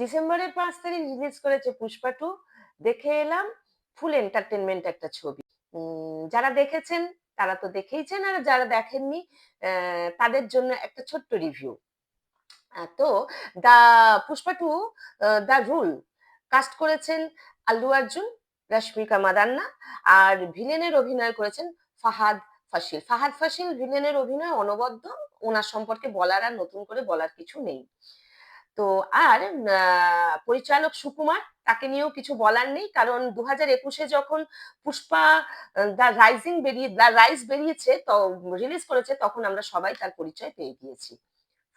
ডিসেম্বরের 5 তারিখ রিলিজ করেছে পুষ্পা টু। দেখে এলাম, ফুল এন্টারটেনমেন্ট একটা ছবি। যারা দেখেছেন তারা তো দেখেইছেন, আর যারা দেখেননি তাদের জন্য একটা ছোট্ট রিভিউ। তো the Pushpa two the rule cast করেছেন আল্লু অর্জুন, রশ্মিকা মাদান্না, আর ভিলেনের অভিনয় করেছেন ফাহাদ ফাসিল। ফাহাদ ফাসিল ভিলেনের অভিনয় অনবদ্য, ওনার সম্পর্কে বলার আর নতুন করে বলার কিছু নেই। তো আর পরিচালক সুকুমার, তাকে নিয়েও কিছু বলার নেই, কারণ 2021-এ যখন পুষ্পা দ্য রাইজ বেরিয়েছে, তো রিলিজ করেছে, তখন আমরা সবাই তার পরিচয় পেয়ে গিয়েছি।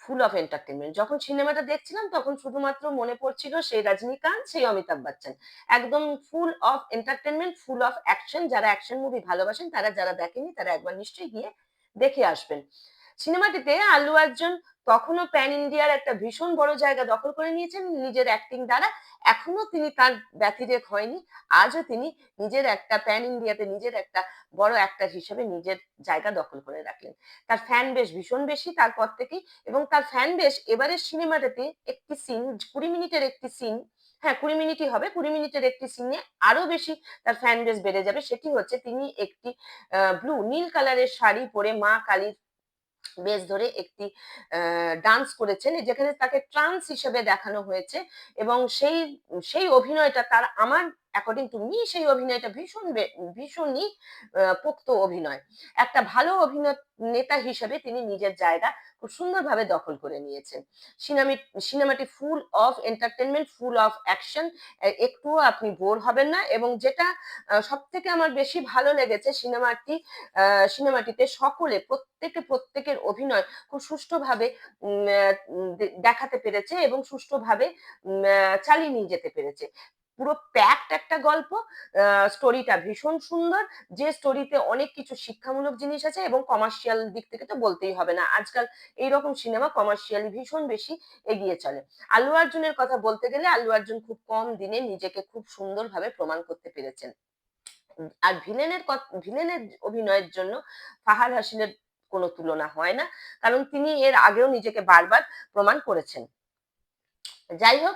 Full of entertainment. যখন সিনেমাটা দেখছিলাম তখন শুধুমাত্র মনে পড়ছিল সেই রজনীকান্ত, সেই অমিতাভ বচ্চন। একদম full of entertainment, full of action. যারা অ্যাকশন মুভি ভালোবাসেন, তারা যারা দেখেনি, তারা একবার নিশ্চয়ই গিয়ে দেখে আসবেন। সিনেমাটিতে আল্লু অর্জুন তখনও প্যান ইন্ডিয়ার একটা ভীষণ বড় জায়গা দখল করে নিয়েছেন নিজের অ্যাক্টিং দ্বারা। এখনো তিনি তার ব্যতিরেক হয়নি। আজও তিনি নিজের একটা প্যান ইন্ডিয়াতে নিজের একটা বড় অ্যাক্টর হিসেবে নিজের জায়গা দখল করে রাখলেন। তার ফ্যান বেশ ভীষণ বেশি তারপর থেকেই, এবং তার ফ্যান বেশ এবারের সিনেমাটাতে একটি সিন, 20 মিনিটের একটি সিন, হ্যাঁ 20 মিনিটই হবে, 20 মিনিটের একটি সিনে আরো বেশি তার ফ্যান বেস বেড়ে যাবে। সেটি হচ্ছে তিনি একটি নীল কালারের শাড়ি পরে মা কালীর বেশ ধরে একটি ডান্স করেছেন, যেখানে তাকে ট্রান্স হিসেবে দেখানো হয়েছে। এবং সেই সেই অভিনয়টা তার, আমার অ্যাকর্ডিং টু মি, সেই অভিনয়টা ভীষণই পোক্ত অভিনয়। একটা ভালো অভিনেতা হিসেবে তিনি নিজের জায়গা খুব সুন্দরভাবে দখল করে নিয়েছেন। সিনেমাটি full of entertainment, full of action, একটুও আপনি বোর হবেন না। এবং যেটা সব থেকে আমার বেশি ভালো লেগেছে সিনেমাটিতে সকলে, প্রত্যেকের অভিনয় খুব সুষ্ঠুভাবে দেখাতে পেরেছে এবং সুষ্ঠুভাবে চালিয়ে নিয়ে যেতে পেরেছে। পুরো প্যাকড একটা গল্প, স্টোরিটা ভীষণ সুন্দর, যে স্টোরিতে অনেক কিছু শিক্ষামূলক জিনিস আছে, এবং কমার্শিয়াল দিক থেকে তো বলতেই হবে না, আজকাল এইরকম সিনেমা কমার্শিয়ালি ভীষণ বেশি এগিয়ে চলে। আল্লু অর্জুনের কথা বলতে গেলে, আল্লু অর্জুন খুব কম দিনে নিজেকে খুব সুন্দরভাবে প্রমাণ করতে পেরেছেন। আর ভিলেনের অভিনয়ের জন্য ফাহাদ হাসিনের কোনো তুলনা হয় না, কারণ তিনি এর আগেও নিজেকে বারবার প্রমাণ করেছেন। যাই হোক,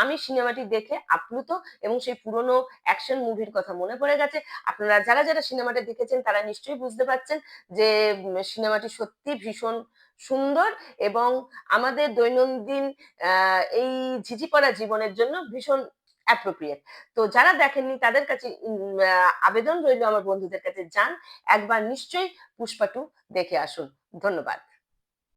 আমি সিনেমাটি দেখে আপ্লুত, এবং সেই পুরনো অ্যাকশন মুভির কথা মনে পড়ে গেছে। আপনারা যারা যারা সিনেমাটা দেখেছেন তারা নিশ্চয়ই বুঝতে পারছেন যে সিনেমাটি সত্যি ভীষণ সুন্দর, এবং আমাদের দৈনন্দিন এই ঝিঝি পড়া জীবনের জন্য ভীষণ অ্যাপ্রোপ্রিয়েট। তো যারা দেখেননি তাদের কাছে আবেদন রইল, আমার বন্ধুদের কাছে যান, একবার নিশ্চয়ই পুষ্পা টু দেখে আসুন। ধন্যবাদ।